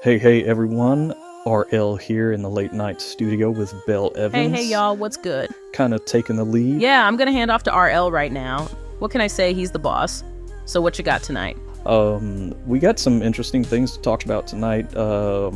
Hey everyone, RL here in the late night studio with Belle Hey, Evans, y'all, what's good? kind of taking the lead. Yeah, I'm gonna hand off to RL right now. What can I say? He's the boss. So, what you got tonight? We got some interesting things to talk about tonight. We're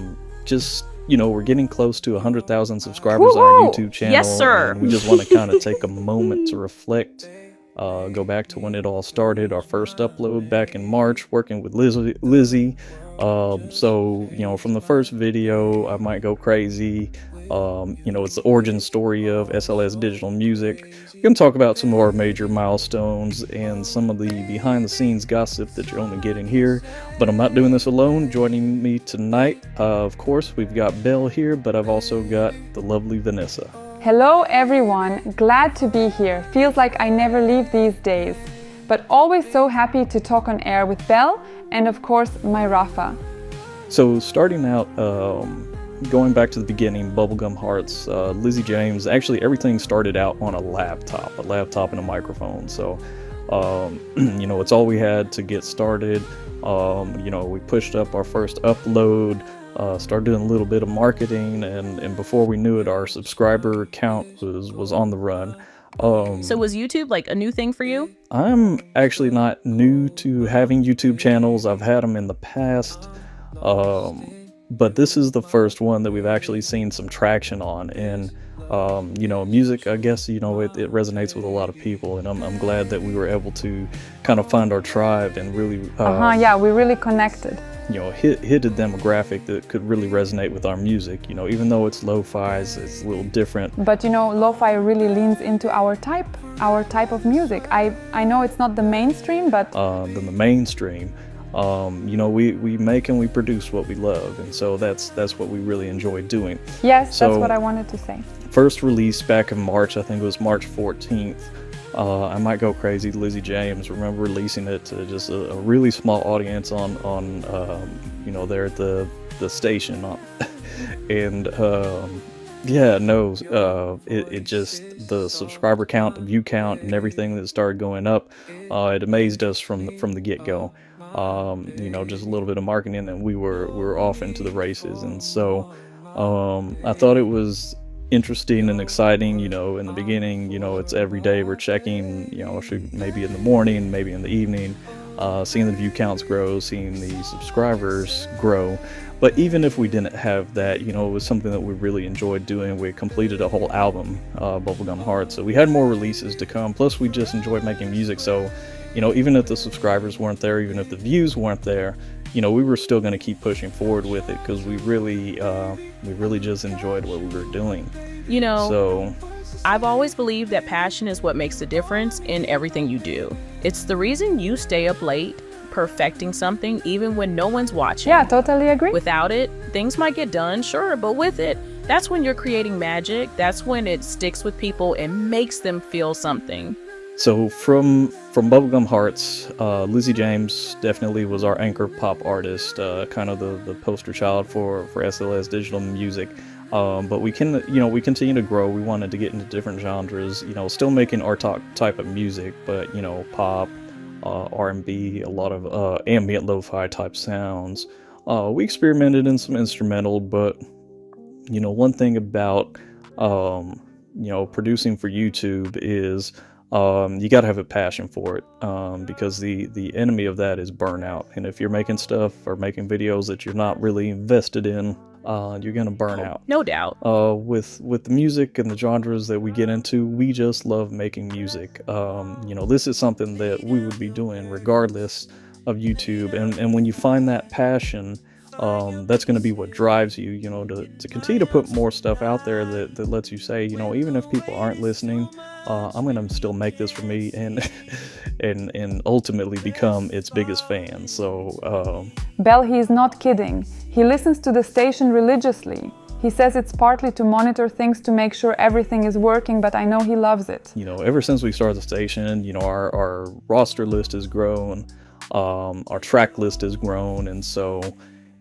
getting close to 100,000 subscribers on our Woohoo! YouTube Yes, channel, sir. and we just want to kind of take a moment to reflect, go back to when it all started, our first upload back in March, working with Lizzie. From the first video, I might go crazy. It's the origin story of SLS Digital Music. We're going to talk about some more major milestones and some of the behind the scenes gossip that you're only getting here. But I'm not doing this alone. Joining me tonight, of course, we've got Belle here, but I've also got the lovely Vanessa. Hello everyone, glad to be here. Feels like I never leave these days. But always so happy to talk on air with Belle and of course my Rafa. So starting out, going back to the beginning, Bubblegum Hearts, Lizzie James, actually everything started out on a laptop and a microphone. So, it's all we had to get started. We pushed up our first upload, started doing a little bit of marketing, and before we knew it, our subscriber count was on the run. So, was YouTube like a new thing for you? I'm actually not new to having YouTube channels. I've had them in the past. But this is the first one that we've actually seen some traction on, and music, I guess, it resonates with a lot of people, and I'm glad that we were able to kind of find our tribe and really We really connected. hit a demographic that could really resonate with our music. Even though it's lo-fi, it's a little different. But lo-fi really leans into our type of music. I know it's not the mainstream, but than the mainstream. We make and we produce what we love, and so that's what we really enjoy doing. Yes, that's what I wanted to say. First release back in March, I think it was March 14th. I Might Go Crazy, Lizzie James. Remember releasing it to just a really small audience on there at the station, and it just, the subscriber count, the view count, and everything that started going up, it amazed us from the get-go. Just a little bit of marketing, and we were off into the races. And so I thought it was interesting and exciting. In the beginning, it's every day we're checking, maybe in the morning, maybe in the evening, seeing the view counts grow, seeing the subscribers grow. But even if we didn't have that, it was something that we really enjoyed doing. We completed a whole album, Bubblegum Hearts, so we had more releases to come. Plus, we just enjoyed making music. So, even if the subscribers weren't there, even if the views weren't there, we were still going to keep pushing forward with it, because we really just enjoyed what we were doing. So I've always believed that passion is what makes the difference in everything you do. It's the reason you stay up late perfecting something even when no one's watching. Yeah, totally agree. Without it, things might get done, sure, but with it, that's when you're creating magic. That's when it sticks with people and makes them feel something. So from Bubblegum Hearts, Lizzie James definitely was our anchor pop artist, kind of the poster child for SLS Digital Music. But we continue to grow. We wanted to get into different genres, still making our type of music, but pop, R&B, a lot of ambient lo-fi type sounds. We experimented in some instrumental, but one thing about producing for YouTube is you got to have a passion for it, because the enemy of that is burnout. And if you're making stuff or making videos that you're not really invested in, you're gonna burn out. No doubt. With the music and the genres that we get into, we just love making music. This is something that we would be doing regardless of YouTube. And when you find that passion, that's going to be what drives you, to continue to put more stuff out there that lets you say, even if people aren't listening, I'm going to still make this for me and ultimately become its biggest fan. So, Belle, he's not kidding. He listens to the station religiously. He says it's partly to monitor things to make sure everything is working, but I know he loves it. Ever since we started the station, our roster list has grown, our track list has grown, and so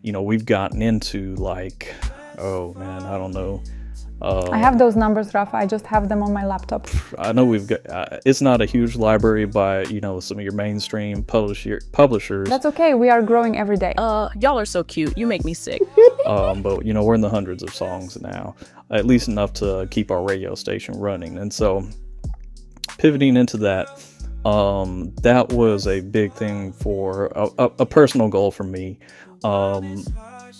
we've gotten into, like, oh man, I don't know, I have those numbers, Rafa. I just have them on my laptop. I know we've got, it's not a huge library by, some of your mainstream publishers. That's okay. We are growing every day. Y'all are so cute. You make me sick. But, we're in the hundreds of songs now, at least enough to keep our radio station running. And so pivoting into that, that was a big thing for a personal goal for me.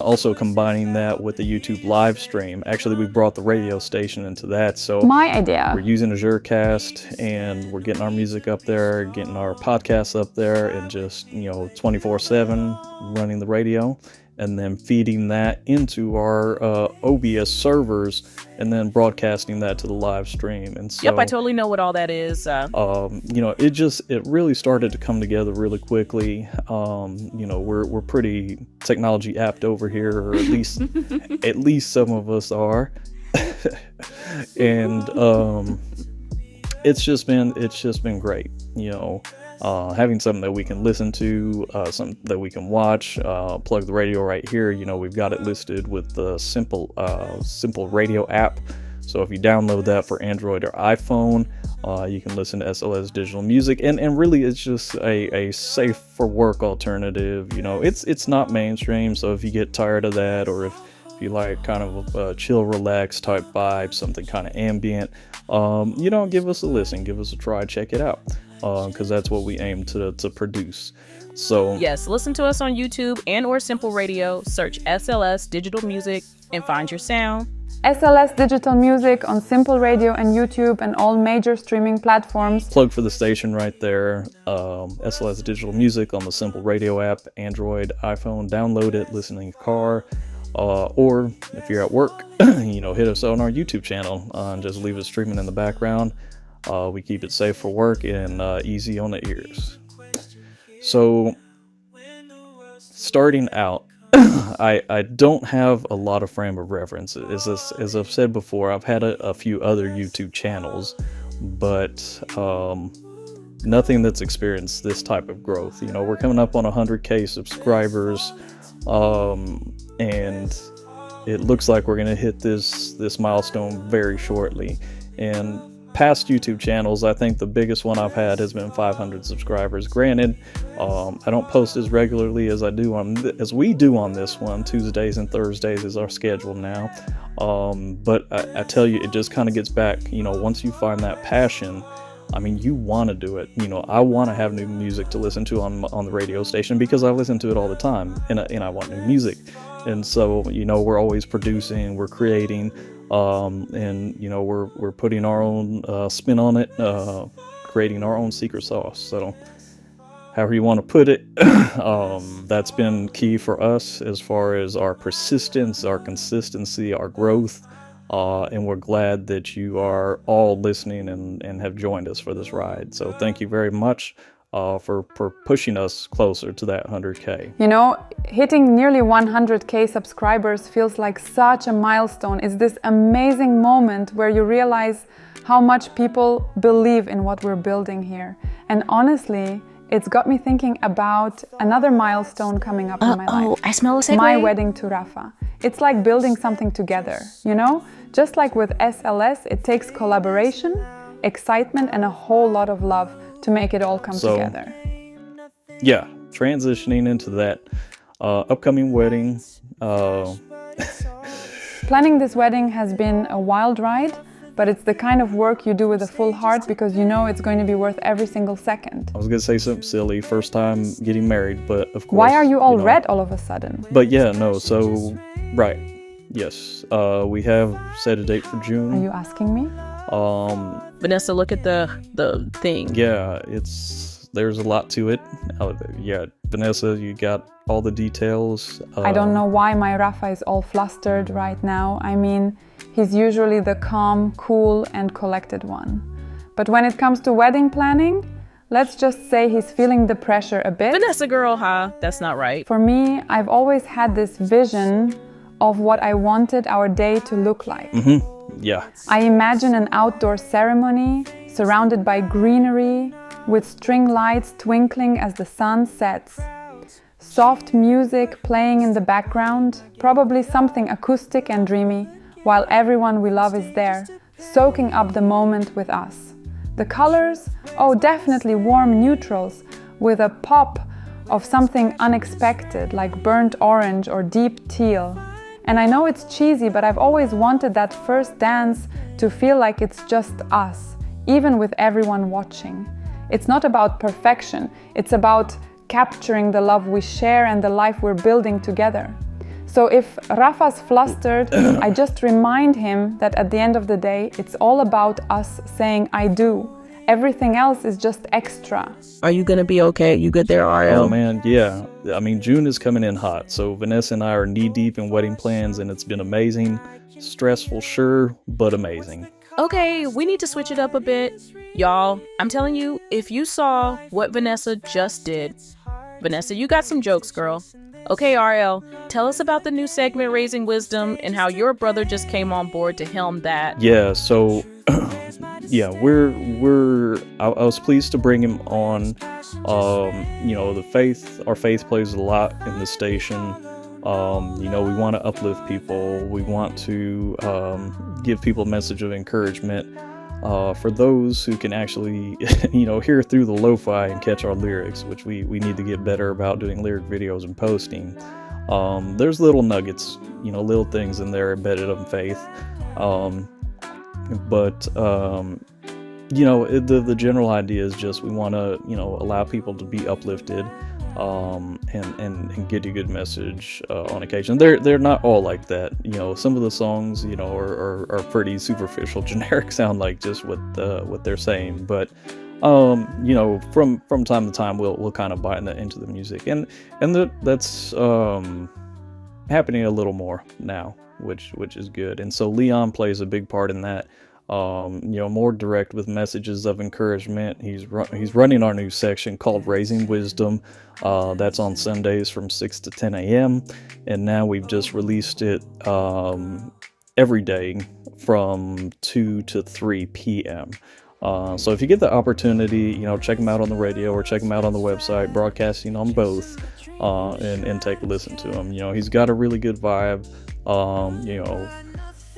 Also combining that with the YouTube live stream. Actually, we brought the radio station into that. So my idea. We're using AzureCast and we're getting our music up there, getting our podcasts up there, and just, 24/7 running the radio, and then feeding that into our OBS servers and then broadcasting that to the live stream. And so, yep, I totally know what all that is. It really started to come together really quickly. We're pretty technology apt over here, or at least some of us are. And it's just been great, having something that we can listen to, something that we can watch, plug the radio right here. We've got it listed with the simple radio app. So if you download that for Android or iPhone, you can listen to SLS digital music, and really it's just a safe for work alternative. It's not mainstream, so if you get tired of that, or if you like kind of a chill, relax type vibe, something kind of ambient, give us a listen, give us a try, check it out, because that's what we aim to produce. So yes, listen to us on YouTube and or Simple Radio. Search SLS Digital Music and find your sound. SLS Digital Music on Simple Radio and YouTube and all major streaming platforms. Plug for the station right there. SLS Digital Music on the Simple Radio app, Android, iPhone. Download it, listen in your car. Or if you're at work, hit us on our YouTube channel and just leave it streaming in the background. We keep it safe for work and easy on the ears. So, starting out, I don't have a lot of frame of reference. As I've said before, I've had a few other YouTube channels, but nothing that's experienced this type of growth. We're coming up on 100K subscribers, and it looks like we're going to hit this milestone very shortly. And past YouTube channels, I think the biggest one I've had has been 500 subscribers. Granted, I don't post as regularly as we do on this one. Tuesdays and Thursdays is our schedule now. But I tell you, it just kind of gets back, once you find that passion, you want to do it. I want to have new music to listen to on the radio station, because I listen to it all the time, and I want new music. And so, we're always producing, we're creating, and we're putting our own spin on it, creating our own secret sauce. So, however you want to put it, that's been key for us as far as our persistence, our consistency, our growth. And we're glad that you are all listening and have joined us for this ride. So thank you very much for pushing us closer to that 100K. Hitting nearly 100K subscribers feels like such a milestone. It's this amazing moment where you realize how much people believe in what we're building here. And honestly, it's got me thinking about another milestone coming up in my life. I smell a segue. My wedding to Rafa. It's like building something together, Just like with SLS, it takes collaboration, excitement, and a whole lot of love to make it all come together. Yeah, transitioning into that upcoming wedding. Planning this wedding has been a wild ride, but it's the kind of work you do with a full heart, because it's going to be worth every single second. I was going to say something silly, first time getting married, but of course... Why are you all red all of a sudden? But yeah, no, so, right, yes, we have set a date for June. Are you asking me? Vanessa, look at the thing. Yeah, there's a lot to it. Yeah, Vanessa, you got all the details. I don't know why my Rafa is all flustered right now. He's usually the calm, cool, and collected one. But when it comes to wedding planning, let's just say he's feeling the pressure a bit. Vanessa girl, huh? That's not right. For me, I've always had this vision of what I wanted our day to look like. Mm-hmm. Yeah. I imagine an outdoor ceremony surrounded by greenery, with string lights twinkling as the sun sets. Soft music playing in the background, probably something acoustic and dreamy, while everyone we love is there, soaking up the moment with us. The colors? Oh, definitely warm neutrals with a pop of something unexpected like burnt orange or deep teal. And I know it's cheesy, but I've always wanted that first dance to feel like it's just us, even with everyone watching. It's not about perfection, it's about capturing the love we share and the life we're building together. So if Rafa's flustered, I just remind him that at the end of the day, it's all about us saying I do. Everything else is just extra. Are you gonna be okay? You good there, RL? Oh man, yeah. I mean, June is coming in hot, so Vanessa and I are knee deep in wedding plans, and it's been amazing. Stressful, sure, but amazing. Okay, we need to switch it up a bit. Y'all, I'm telling you, if you saw what Vanessa just did, Vanessa, you got some jokes, girl. Okay, RL, tell us about the new segment Rasing Wisdom and how your brother just came on board to helm that. Yeah, so yeah, I was pleased to bring him on. Our faith plays a lot in the station. We want to uplift people. We want to give people a message of encouragement for those who can actually, hear through the lo-fi and catch our lyrics, which we need to get better about doing lyric videos and posting. There's little nuggets, little things in there embedded in faith. The general idea is just we want to, allow people to be uplifted. And get a good message on occasion. They're not all like that. Some of the songs, are pretty superficial, generic, sound like just what they're saying. But from time to time, we'll kind of bite into the music, and that's happening a little more now, which is good. And so Leon plays a big part in that. More direct with messages of encouragement. He's running our new section called Rasing Wisdom. That's on Sundays from 6 to 10 a.m. And now we've just released it every day from 2 to 3 p.m. So if you get the opportunity, check him out on the radio or check him out on the website, broadcasting on both, and take a listen to him. He's got a really good vibe.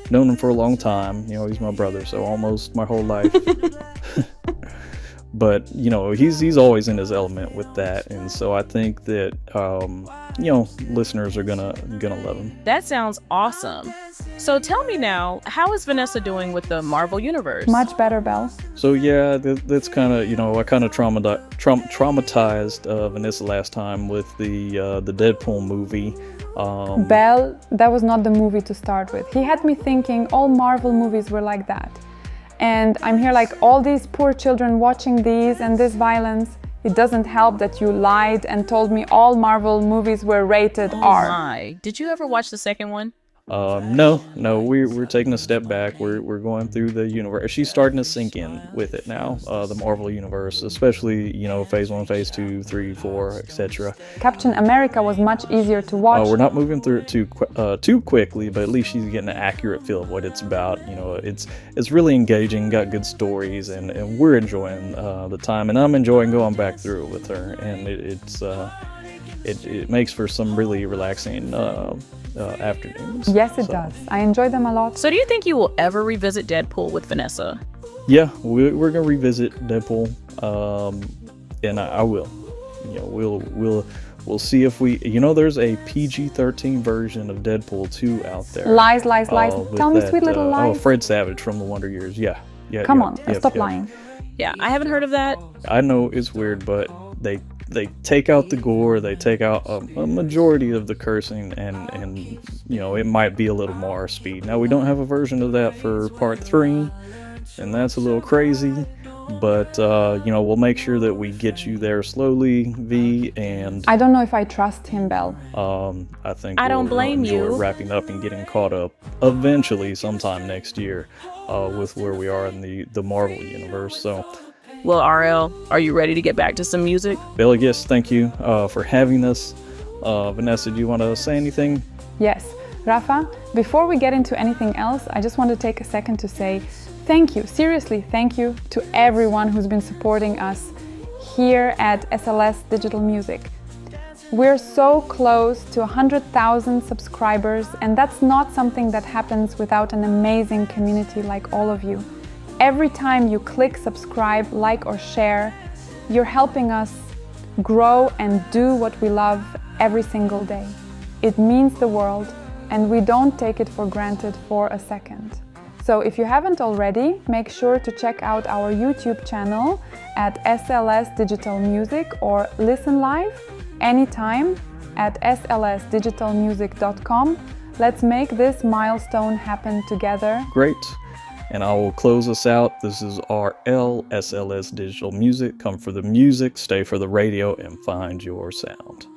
Known him for a long time. He's my brother, so almost my whole life. But he's always in his element with that, and so I think that listeners are gonna love him. That sounds awesome. So tell me now, how is Vanessa doing with the Marvel Universe? Much better, Belle. So yeah, that's kind of I kind of traumatized Vanessa last time with the Deadpool movie. Belle, that was not the movie to start with. He had me thinking all Marvel movies were like that. And I'm here like all these poor children watching these and this violence. It doesn't help that you lied and told me all Marvel movies were rated R. Oh my. Did you ever watch the second one? No, we're taking a step back. We're going through the universe. She's starting to sink in with it now, the Marvel universe, especially, phase 1, phase 2, 3, 4, etc. Captain America was much easier to watch. We're not moving through it too quickly, but at least she's getting an accurate feel of what it's about. It's really engaging, got good stories, and we're enjoying the time, and I'm enjoying going back through it with her, and it makes for some really relaxing afternoons. Yes, it does. I enjoy them a lot. So do you think you will ever revisit Deadpool with Vanessa? Yeah, we're gonna revisit Deadpool, and I will. We'll see if we. There's a PG-13 version of Deadpool 2 out there. Lies. Tell me sweet little lies. Fred Savage from the Wonder Years. Yeah. Come on, stop lying. Yeah, I haven't heard of that. I know it's weird, but they take out the gore, they take out a majority of the cursing, and it might be a little more speed. Now, we don't have a version of that for part 3, and that's a little crazy, but we'll make sure that we get you there slowly, V, and I don't know if I trust him, Belle. I think I don't blame you. Wrapping up and getting caught up eventually sometime next year with where we are in the Marvel universe. So well, RL, are you ready to get back to some music? Billy, yes, thank you for having us. Vanessa, do you want to say anything? Yes. Rafa, before we get into anything else, I just want to take a second to say thank you, seriously, thank you to everyone who's been supporting us here at SLS Digital Music. We're so close to 100,000 subscribers, and that's not something that happens without an amazing community like all of you. Every time you click subscribe, like, or share, you're helping us grow and do what we love every single day. It means the world, and we don't take it for granted for a second. So if you haven't already, make sure to check out our YouTube channel at SLS Digital Music, or listen live anytime at slsdigitalmusic.com. Let's make this milestone happen together. Great. And I will close us out. This is RL, SLS Digital Music. Come for the music, stay for the radio, and find your sound.